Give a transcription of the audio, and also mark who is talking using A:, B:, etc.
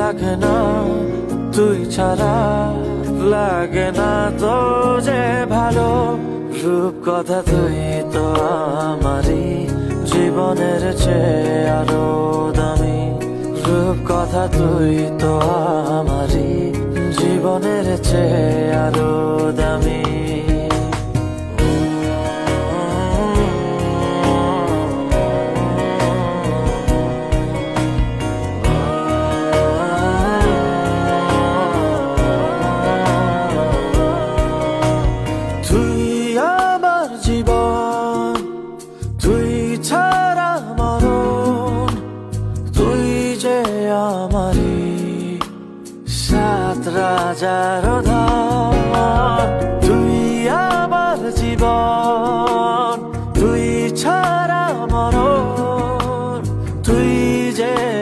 A: লাগে না তুই ছাড়া, লাগে না তো যে ভালো। রূপ কথা তুই তো আমারই জীবনের চেয়ে আরো দামি। রূপ কথা তুই তো আমারই জীবনের চেয়ে আরো দামি। তুই আমার জীবন, তুই ছাড়া মরণ, তুই যে আমারই সাত রাজার ধন।